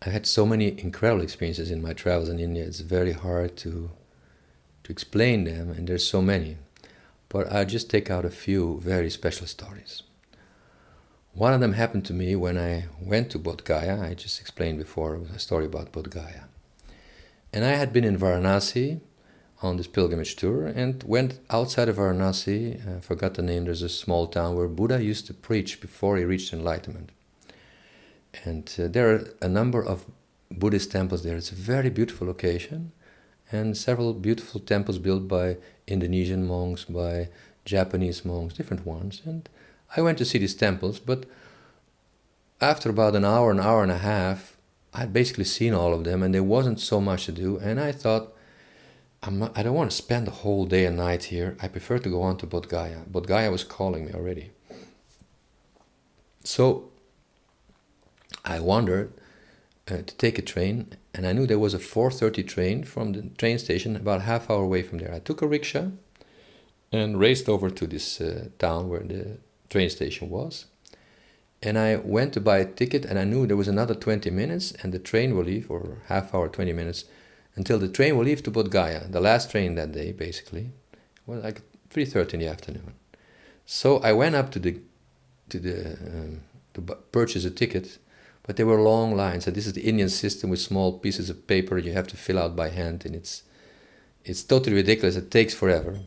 I had so many incredible experiences in my travels in India. It's very hard to explain them, and there's so many. But I'll just take out a few very special stories. One of them happened to me when I went to Bodhgaya. I just explained before a story about Bodhgaya. And I had been in Varanasi on this pilgrimage tour and went outside of Varanasi. I forgot the name. There's a small town where Buddha used to preach before he reached enlightenment. And there are a number of Buddhist temples there. It's a very beautiful location, and several beautiful temples built by Indonesian monks, by Japanese monks, different ones. And I went to see these temples, but after about an hour and a half, I'd basically seen all of them, and there wasn't so much to do. And I thought, I don't want to spend the whole day and night here. I prefer to go on to Bodhgaya. Bodhgaya was calling me already. So I wandered to take a train, and I knew there was a 4:30 train from the train station about a half hour away from there. I took a rickshaw and raced over to this town where the train station was. And I went to buy a ticket, and I knew there was another 20 minutes and the train will leave, or half hour, 20 minutes, until the train will leave to Bodhgaya. The last train that day, basically, was like 3:30 in the afternoon. So I went up to purchase a ticket, but there were long lines. And this is the Indian system with small pieces of paper you have to fill out by hand, and it's totally ridiculous. It takes forever.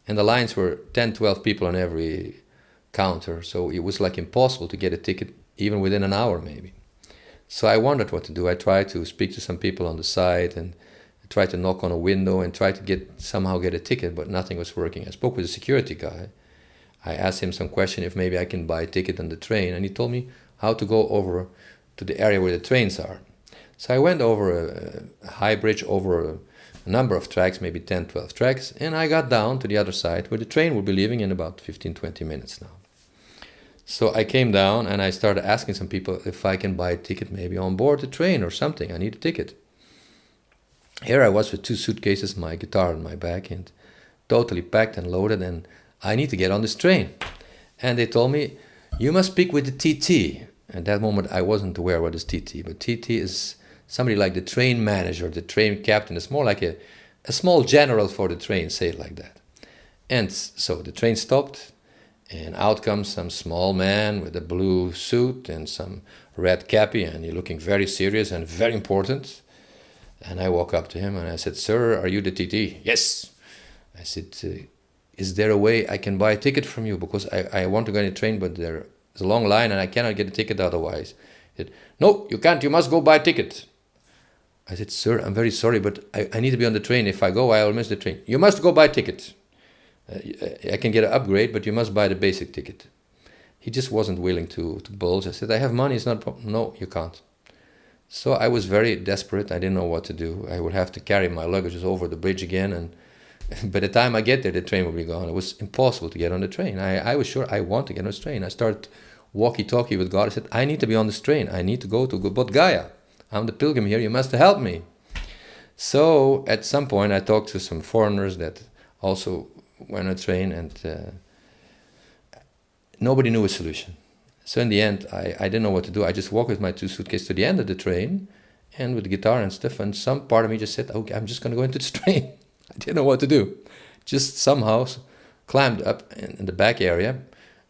And the lines were 10, 12 people on every counter, so it was like impossible to get a ticket even within an hour maybe. So I wondered what to do. I tried to speak to some people on the side and I tried to knock on a window and try to somehow get a ticket, but nothing was working. I spoke with a security guy. I asked him some question if maybe I can buy a ticket on the train, and he told me how to go over to the area where the trains are. So I went over a high bridge over a number of tracks, maybe 10, 12 tracks, and I got down to the other side where the train will be leaving in about 15, 20 minutes now. So I came down and I started asking some people if I can buy a ticket maybe on board the train or something. I need a ticket. Here I was with 2 suitcases, my guitar in my back, and totally packed and loaded, and I need to get on this train. And they told me, you must speak with the TT. At that moment I wasn't aware what is TT, but TT is somebody like the train manager, the train captain. It's more like a small general for the train, say it like that. And so the train stopped, and out comes some small man with a blue suit and some red cappy, and he's looking very serious and very important. And I walk up to him and I said, "Sir, are you the TT?" "Yes." I said, "Is there a way I can buy a ticket from you? Because I want to go on a train, but there's a long line and I cannot get a ticket otherwise." He said, "No, you can't. You must go buy a ticket." I said, "Sir, I'm very sorry, but I need to be on the train. If I go, I will miss the train." "You must go buy a ticket. I can get an upgrade, but you must buy the basic ticket." He just wasn't willing to bulge. I said, "I have money, it's not a problem." "No, you can't." So I was very desperate. I didn't know what to do. I would have to carry my luggage over the bridge again, and by the time I get there, the train will be gone. It was impossible to get on the train. I was sure I want to get on this train. I started walkie-talkie with God. I said, "I need to be on this train. I need to go to Bodhgaya. I'm the pilgrim here. You must help me." So at some point, I talked to some foreigners that also went on a train, and nobody knew a solution. So in the end, I didn't know what to do. I just walked with my 2 suitcases to the end of the train, and with the guitar and stuff, and some part of me just said, "Okay, I'm just going to go into this train." I didn't know what to do. Just somehow climbed up in the back area,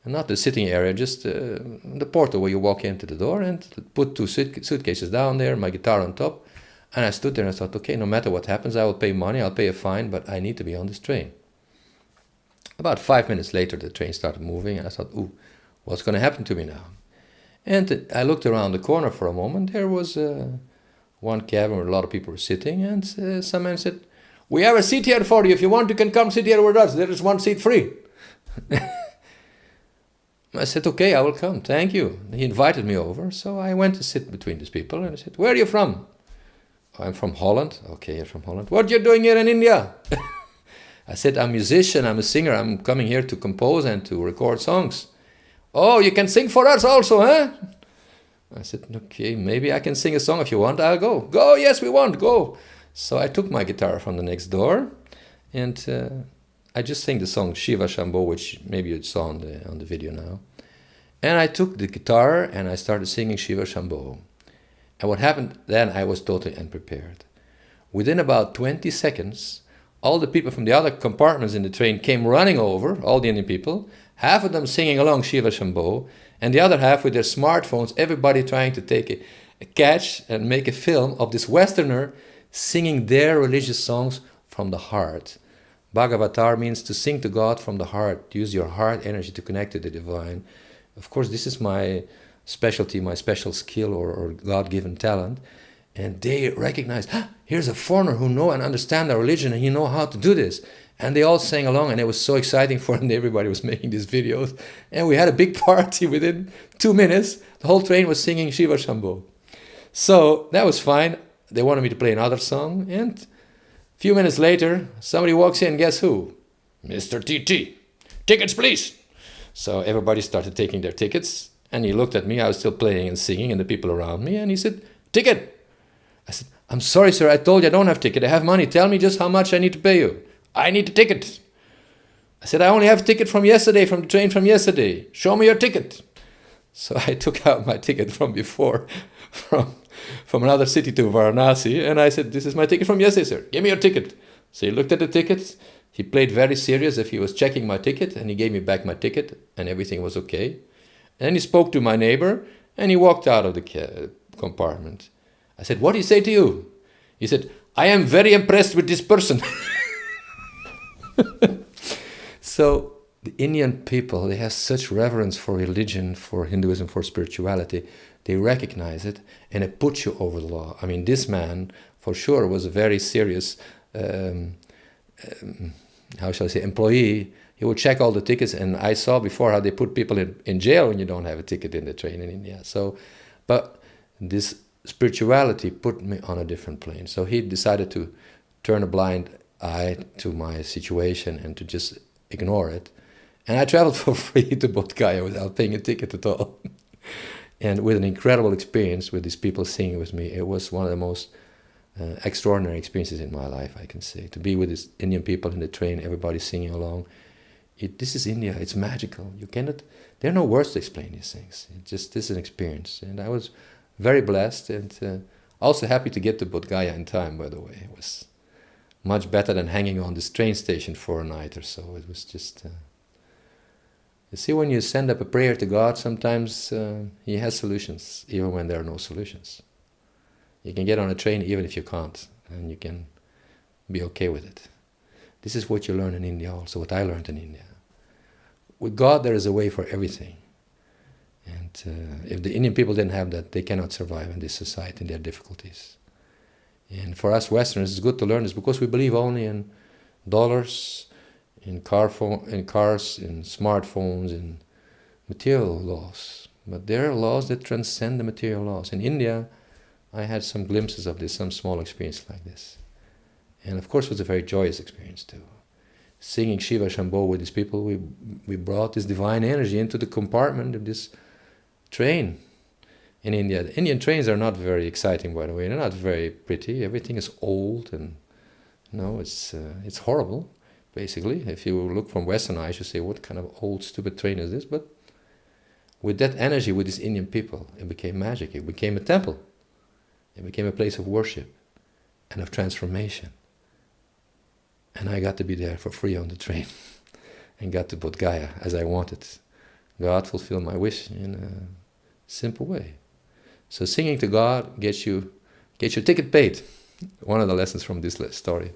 and not the sitting area, just the portal where you walk into the door, and put 2 suitcases down there, my guitar on top, and I stood there and I thought, okay, no matter what happens, I will pay money, I'll pay a fine, but I need to be on this train. About 5 minutes later, the train started moving, and I thought, ooh, what's going to happen to me now? And I looked around the corner for a moment. There was one cabin where a lot of people were sitting, and some man said, "We have a seat here for you. If you want, you can come sit here with us. There is 1 seat free." I said, "Okay, I will come. Thank you." He invited me over, so I went to sit between these people, and I said, "Where are you from?" "I'm from Holland." "Okay, you're from Holland. What are you doing here in India?" I said, "I'm a musician, I'm a singer. I'm coming here to compose and to record songs." "Oh, you can sing for us also, huh?" I said, "Okay, maybe I can sing a song if you want. I'll go." "Go, yes, we want, go." So I took my guitar from the next door, and I just sang the song Shiva Shambho, which maybe you saw on the video now. And I took the guitar and I started singing Shiva Shambho. And what happened then, I was totally unprepared. Within about 20 seconds, all the people from the other compartments in the train came running over, all the Indian people, half of them singing along Shiva Shambho, and the other half with their smartphones, everybody trying to take a catch and make a film of this Westerner singing their religious songs from the heart. Bhagavatar means to sing to God from the heart, use your heart energy to connect to the divine. Of course, this is my specialty, my special skill or God-given talent. And they recognize, here's a foreigner who know and understand our religion and he know how to do this. And they all sang along, and it was so exciting for them. Everybody was making these videos. And we had a big party within 2 minutes. The whole train was singing Shiva Shambho. So that was fine. They wanted me to play another song. And a few minutes later, somebody walks in, guess who? Mr. TT. Tickets, please. So everybody started taking their tickets. And he looked at me. I was still playing and singing, and the people around me. And he said, ticket. I said, I'm sorry, sir. I told you I don't have a ticket. I have money. Tell me just how much I need to pay you. I need a ticket. I said, I only have a ticket from yesterday, from the train from yesterday. Show me your ticket. So I took out my ticket from before, from another city to Varanasi, and I said, this is my ticket from yesterday, sir. Give me your ticket. So he looked at the ticket. He played very serious if he was checking my ticket, and he gave me back my ticket, and everything was okay. And then he spoke to my neighbor, and he walked out of the compartment. I said, what did he say to you? He said, I am very impressed with this person. So the Indian people, they have such reverence for religion, for Hinduism, for spirituality. They recognize it, and it puts you over the law. I mean, this man, for sure, was a very serious, how shall I say, employee. He would check all the tickets, and I saw before how they put people in jail when you don't have a ticket in the train in India. So, but this spirituality put me on a different plane. So he decided to turn a blind eye to my situation and to just ignore it. And I traveled for free to Bodhgaya without paying a ticket at all. And with an incredible experience with these people singing with me. It was one of the most extraordinary experiences in my life, I can say. To be with these Indian people in the train, everybody singing along. This is India, it's magical. You cannot, there are no words to explain these things. This is an experience. And I was very blessed, and also happy to get to Bodhgaya in time, by the way. It was much better than hanging on this train station for a night or so. It was just... you see, when you send up a prayer to God, sometimes He has solutions, even when there are no solutions. You can get on a train even if you can't, and you can be okay with it. This is what you learn in India also, what I learned in India. With God, there is a way for everything. And if the Indian people didn't have that, they cannot survive in this society, in their difficulties. And for us Westerners, it's good to learn this because we believe only in dollars, in cars, in smartphones, in material laws. But there are laws that transcend the material laws. In India, I had some glimpses of this, some small experience like this. And of course it was a very joyous experience too. Singing Shiva Shambho with these people, we brought this divine energy into the compartment of this train in India. The Indian trains are not very exciting, by the way. They're not very pretty. Everything is old and, it's horrible. Basically, if you look from Western eyes, you say, what kind of old, stupid train is this? But with that energy, with these Indian people, it became magic. It became a temple. It became a place of worship and of transformation. And I got to be there for free on the train and got to Bodhgaya as I wanted. God fulfilled my wish in a simple way. So singing to God gets your ticket paid. One of the lessons from this story.